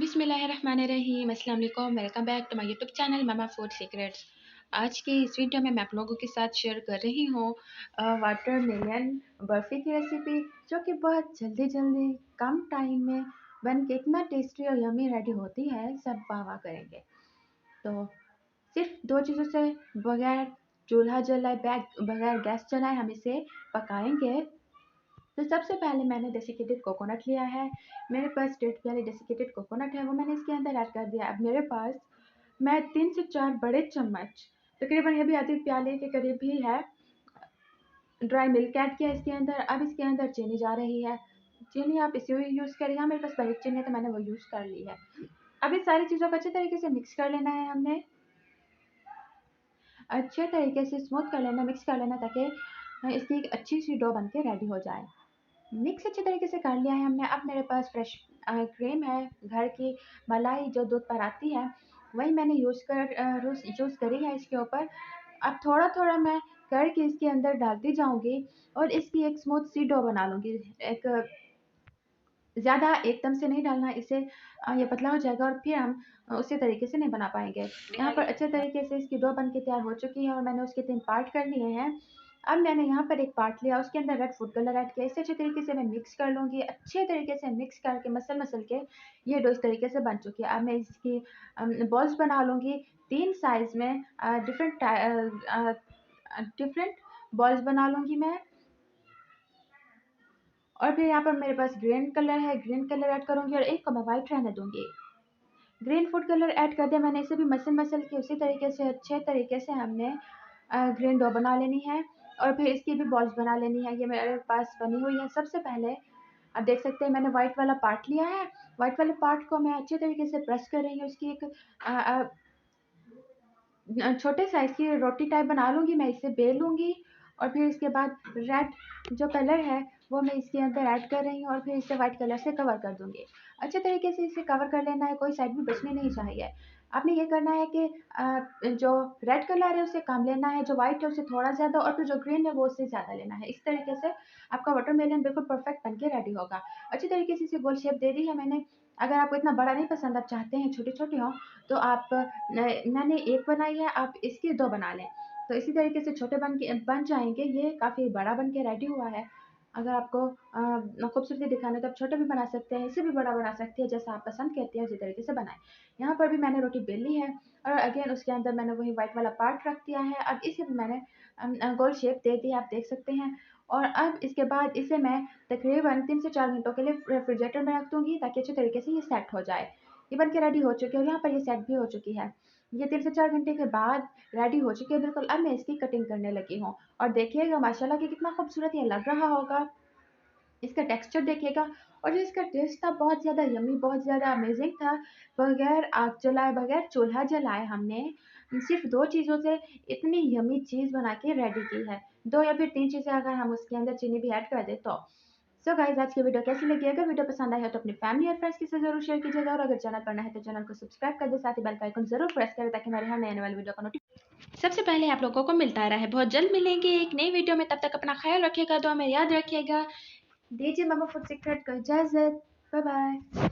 बिस्मिल्लाहिर्रहमानिर्रहीम, अस्सलाम वालेकुम। Welcome back to my YouTube channel Mama Food Secrets. आज की इस वीडियो में मैं आप लोगों के साथ शेयर कर रही हूँ वाटरमेलन बर्फ़ी की रेसिपी, जो कि बहुत जल्दी कम टाइम में बन के इतना टेस्टी और यमी रेडी होती है, सब वाह करेंगे। तो सिर्फ दो चीज़ों से, बगैर चूल्हा जलाए बगैर गैस जलाए हम इसे पकाएंगे। तो सबसे पहले मैंने डेसिकेटेड कोकोनट लिया है। मेरे पास स्टेट वाली डेसिकेटेड कोकोनट है, वो मैंने इसके अंदर ऐड कर दिया। अब मेरे पास मैं 3 से 4 बड़े चम्मच, तकरीबन ये भी आधे प्याले के करीब भी है, ड्राई मिल्क ऐड किया इसके अंदर। अब इसके अंदर चीनी जा रही है। चीनी आप इसे यूज़ करिए, यहाँ मेरे पास बारीक चीनी है तो मैंने वो यूज़ कर ली है। अब इस सारी चीज़ों को अच्छे तरीके से मिक्स कर लेना है हमने, अच्छे तरीके से स्मूथ कर लेना, मिक्स कर लेना, ताकि इसकी एक अच्छी सी डो बन के रेडी हो जाए। मिक्स अच्छे तरीके से कर लिया है हमने। अब मेरे पास फ्रेश क्रीम है, घर की मलाई जो दूध पर आती है, वही मैंने यूज़ करी है इसके ऊपर। अब थोड़ा मैं करके इसके अंदर डालती जाऊंगी और इसकी एक स्मूथ सी डो बना लूँगी। एक ज़्यादा एकदम से नहीं डालना, इससे ये पतला हो जाएगा और फिर हम उसी तरीके से नहीं बना पाएंगे। यहाँ पर अच्छे तरीके से इसकी डो बन के तैयार हो चुकी है और मैंने उसके 3 पार्ट कर लिए हैं। अब मैंने यहाँ पर एक पार्ट लिया, उसके अंदर रेड फूड कलर ऐड किया। इसे अच्छे तरीके से मैं मिक्स कर लूँगी। अच्छे तरीके से मिक्स करके मसल के ये डो इस तरीके से बन चुकी है। अब मैं इसकी बॉल्स बना लूँगी 3 साइज़ में, डिफरेंट बॉल्स बना लूँगी मैं। और फिर यहाँ पर मेरे पास ग्रीन कलर है, ग्रीन कलर ऐड करूँगी और एक को मैं वाइट रहने दूँगी। ग्रीन फूड कलर ऐड कर दिया मैंने, इसे भी मसल के उसी तरीके से अच्छे तरीके से हमने ग्रीन डो बना लेनी है और फिर इसकी भी बॉल्स बना लेनी है। ये मेरे पास बनी हुई है। सबसे पहले आप देख सकते हैं मैंने व्हाइट वाला पार्ट लिया है। व्हाइट वाले पार्ट को मैं अच्छे तरीके से प्रेस कर रही हूँ। इसकी एक छोटे साइज़ की रोटी टाइप बना लूँगी मैं, इसे बेल लूँगी और फिर इसके बाद रेड जो कलर है वो मैं इसके अंदर ऐड कर रही हूँ और फिर इसे वाइट कलर से कवर कर दूँगी। अच्छे तरीके से इसे कवर कर लेना है, कोई साइड भी बचनी नहीं चाहिए। आपने ये करना है कि जो रेड कलर है उसे कम लेना है, जो व्हाइट है उसे थोड़ा ज़्यादा और फिर जो ग्रीन है वो उससे ज़्यादा लेना है। इस तरीके से आपका वाटरमेलन बिल्कुल परफेक्ट बन के रेडी होगा। अच्छी तरीके से इसे गोल शेप दे दी है मैंने। अगर आपको इतना बड़ा नहीं पसंद, आप चाहते हैं छोटी-छोटी हों, तो आप मैंने एक बनाई है, आप इसकी 2 बना लें। तो इसी तरीके से छोटे बन जाएँगे। ये काफ़ी बड़ा बन के रेडी हुआ है। अगर आपको खूबसूरती दिखाना है तो आप छोटा भी बना सकते हैं, इससे भी बड़ा बना सकते हैं, जैसा आप पसंद करते हैं उसी तरीके से बनाएँ। यहाँ पर भी मैंने रोटी बेल ली है और अगेन उसके अंदर मैंने वही व्हाइट वाला पार्ट रख दिया है। अब इसे भी मैंने गोल शेप दे दी है, आप देख सकते हैं। और अब इसके बाद इसे मैं तकरीबन 3 से 4 घंटों के लिए रेफ्रिजरेटर में रख दूँगी, ताकि अच्छे तरीके से ये सेट हो जाए। ये बन के रेडी हो चुकी है और यहाँ पर ये सेट भी हो चुकी है। ये 3 से 4 घंटे के बाद रेडी हो चुकी है बिल्कुल। अब मैं इसकी कटिंग करने लगी हूँ और देखिएगा माशाल्लाह कि कितना खूबसूरत ये लग रहा होगा। इसका टेक्सचर देखिएगा और जो इसका टेस्ट था बहुत ज़्यादा यम्मी, बहुत ज़्यादा अमेज़िंग था। बगैर आग जलाए, बगैर चूल्हा जलाए हमने सिर्फ़ 2 चीज़ों से इतनी यम्मी चीज़ बना के रेडी की है। 2 या फिर 3 चीज़ें अगर हम उसके अंदर चीनी भी ऐड कर दें तो। सो गाइज़, आज की वीडियो कैसी लगी? अगर वीडियो पसंद आई हो तो अपनी फैमिली और फ्रेंड्स के साथ ज़रूर शेयर कीजिएगा और अगर चैनल पर नए हैं तो चैनल को सब्सक्राइब कर दें, साथ ही बेल का आइकन ज़रूर प्रेस करें, ताकि हमारे हर नए आने वाली वीडियो का सबसे पहले आप लोगों को मिलता रहे। बहुत जल्द मिलेंगे एक नई वीडियो में, तब तक अपना ख्याल रखिएगा, दुआ में याद रखिएगा। दीजिए मामा फूड सीक्रेट को इजाज़त। Bye bye.